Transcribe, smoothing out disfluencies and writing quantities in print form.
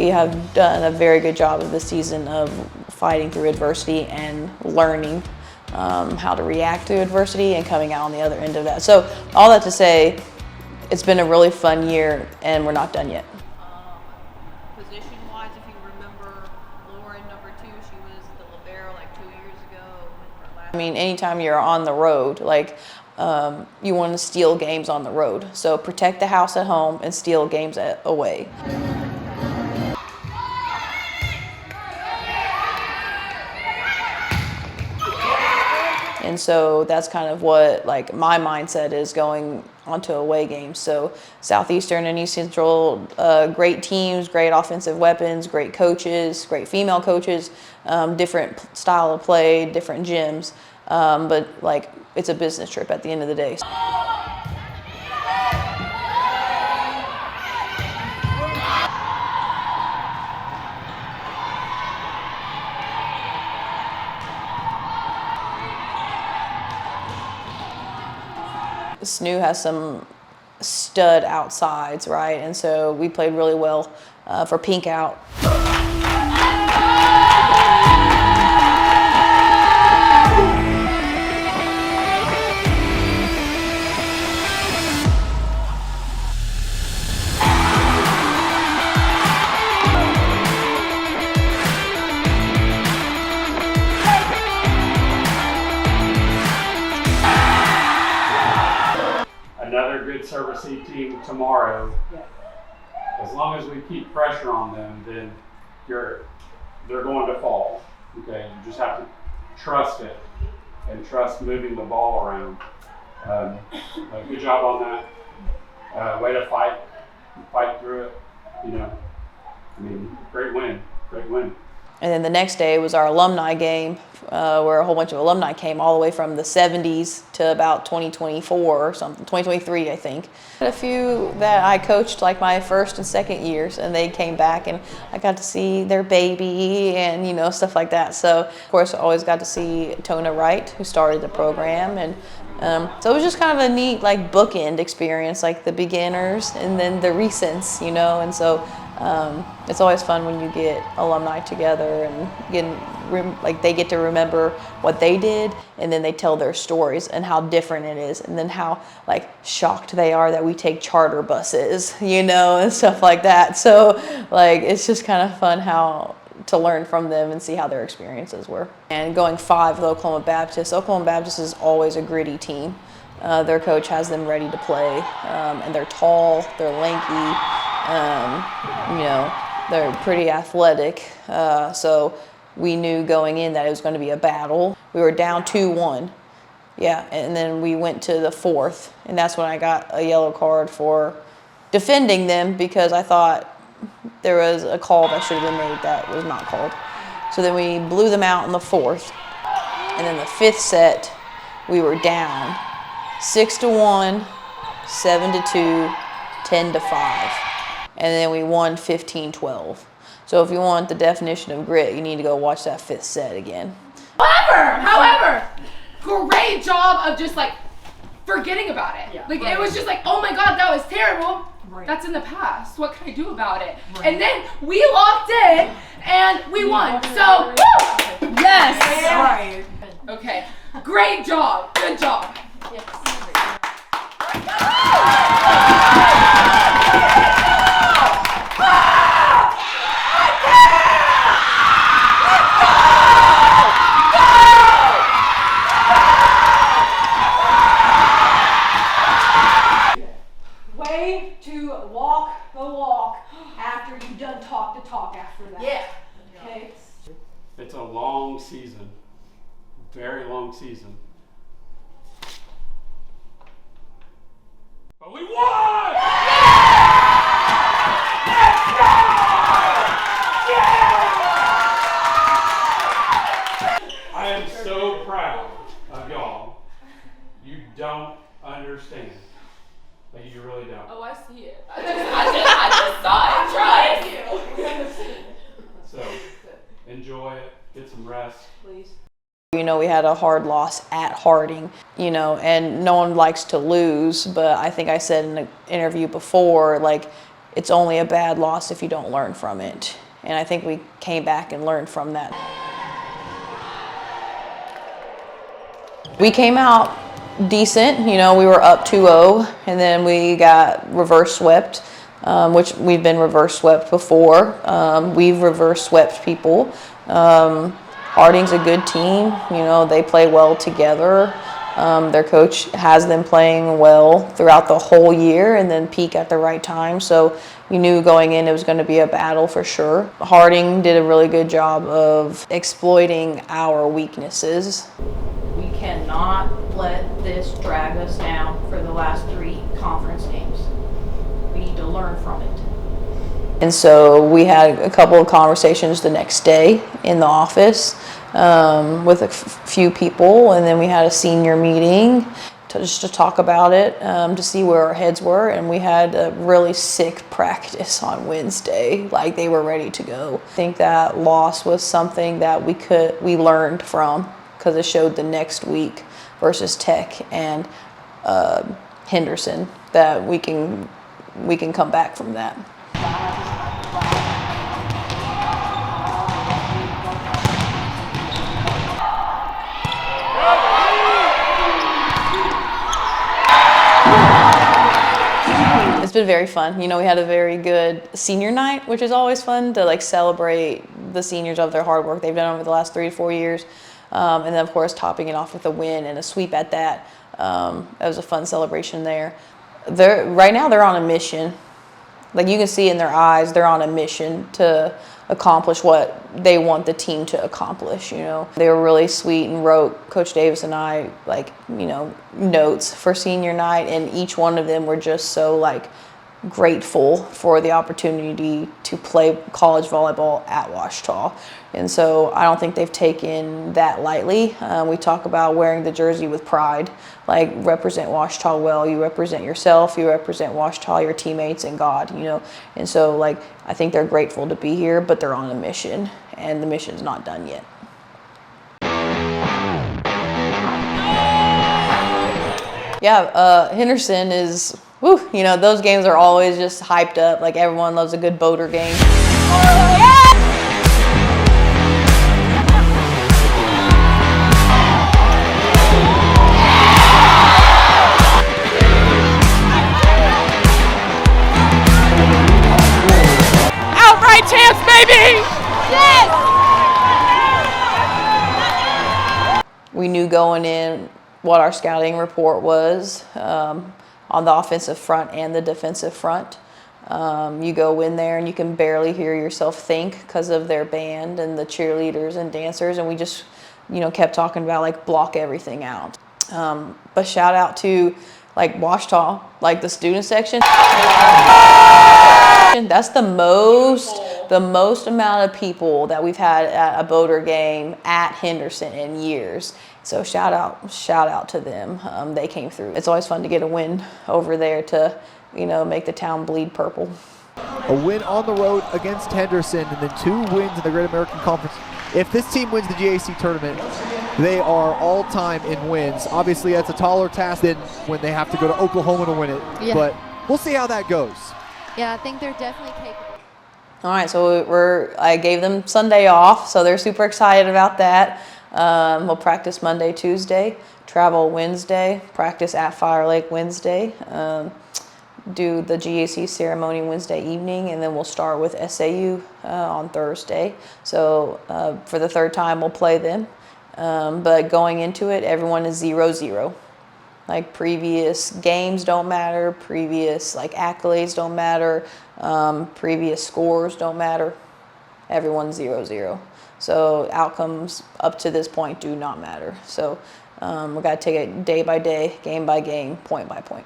we have done a very good job of this season of fighting through adversity and learning how to react to adversity and coming out on the other end of that. So all that to say, it's been a really fun year and we're not done yet. Position-wise, if you remember, Lauren, number 2, she was the libero like 2 years ago. I mean, anytime you're on the road, like you want to steal games on the road. So protect the house at home and steal games away. And so that's kind of what like my mindset is going onto away games. So Southeastern and East Central, great teams, great offensive weapons, great coaches, great female coaches, different style of play, different gyms. But like it's a business trip at the end of the day. SNU has some stud outsides, right? And so we played really well for pink out. Another good service C team tomorrow. Yeah. As long as we keep pressure on them, then they're going to fall. Okay, you just have to trust it and trust moving the ball around. Good job on that. Way to fight through it. You know, I mean, great win. And then the next day was our alumni game, where a whole bunch of alumni came all the way from the 70s to about 2024 or something, 2023, I think. A few that I coached like my first and second years, and they came back and I got to see their baby and, you know, stuff like that. So, of course, I always got to see Tona Wright, who started the program. And so it was just kind of a neat, like, bookend experience, like the beginners and then the recents, you know, and so it's always fun when you get alumni together and they get to remember what they did, and then they tell their stories and how different it is, and then how like shocked they are that we take charter buses, you know, and stuff like that. So like it's just kind of fun how to learn from them and see how their experiences were. And going 5 with Oklahoma Baptist. Oklahoma Baptist is always a gritty team. Their coach has them ready to play, and they're tall, they're lanky, you know, they're pretty athletic. So we knew going in that it was going to be a battle. We were down 2-1. Yeah, and then we went to the 4th, and that's when I got a yellow card for defending them because I thought there was a call that should have been made that was not called. So then we blew them out in the 4th, and then the 5th set we were down 6-1, 7-2, 10-5, and then we won 15-12. So if you want the definition of grit, you need to go watch that 5th set again. However, great job of just like forgetting about it. Yeah, like right. It was just like, oh my God, that was terrible. Right. That's in the past. What can I do about it? Right. And then we locked in and we won. So, woo! Yes. Right. Okay. Great job. Good job. Yes. Way to walk the walk after you've done talk the talk after that. Yeah. Okay. It's a long season, very long season. But we won! Let's go! Yeah! I am so proud of y'all. You don't understand. Like, you really don't. Oh, I see it. I just saw it. Try. So, enjoy it. Get some rest. Please. You know, we had a hard loss at Harding, you know, and no one likes to lose, but I think I said in the interview before, like, it's only a bad loss if you don't learn from it. And I think we came back and learned from that. We came out decent, you know, we were up 2-0 and then we got reverse swept, which we've been reverse swept before. We've reverse swept people. Harding's a good team, you know, they play well together. Their coach has them playing well throughout the whole year and then peak at the right time. So you knew going in it was going to be a battle for sure. Harding did a really good job of exploiting our weaknesses. We cannot let this drag us down for the last 3 conference games. We need to learn from it. And so we had a couple of conversations the next day in the office with a few people, and then we had a senior meeting just to talk about it, to see where our heads were, and we had a really sick practice on Wednesday. Like, they were ready to go. I think that loss was something that we learned from, because it showed the next week versus Tech and Henderson that we can come back from that. It's been very fun. You know, we had a very good senior night, which is always fun to like celebrate the seniors of their hard work they've done over the last 3 to 4 years. And then of course topping it off with a win and a sweep at that. That was a fun celebration there. Right now they're on a mission. Like, you can see in their eyes, they're on a mission to accomplish what they want the team to accomplish, you know. They were really sweet and wrote Coach Davis and I, like, you know, notes for senior night, and each one of them were just so, like, grateful for the opportunity to play college volleyball at Ouachita. And so I don't think they've taken that lightly. We talk about wearing the jersey with pride, like, represent Ouachita well. You represent yourself, you represent Ouachita, your teammates, and God, you know. And so, like, I think they're grateful to be here, but they're on a mission, and the mission's not done yet. Yeah, Henderson is, whew, you know, those games are always just hyped up. Like, everyone loves a good boater game. Outright chance, baby! Yes! We knew going in what our scouting report was on the offensive front and the defensive front. You go in there and you can barely hear yourself think because of their band and the cheerleaders and dancers, and we just, you know, kept talking about, like, block everything out. But shout out to, like, Ouachita, like the student section. That's the most amount of people that we've had at a boater game at Henderson in years. So shout out to them. They came through. It's always fun to get a win over there to, you know, make the town bleed purple. A win on the road against Henderson, and then 2 wins in the Great American Conference. If this team wins the GAC tournament, they are all-time in wins. Obviously, that's a taller task than when they have to go to Oklahoma to win it. Yeah. But we'll see how that goes. Yeah, I think they're definitely capable. All right, so I gave them Sunday off, so they're super excited about that. We'll practice Monday, Tuesday, travel Wednesday, practice at Fire Lake Wednesday, do the GAC ceremony Wednesday evening, and then we'll start with SAU on Thursday. So for the 3rd time, we'll play them. But going into it, everyone is 0-0. Like, previous games don't matter, previous, like, accolades don't matter, previous scores don't matter. Everyone's 0-0. So outcomes up to this point do not matter. So we got to take it day by day, game by game, point by point.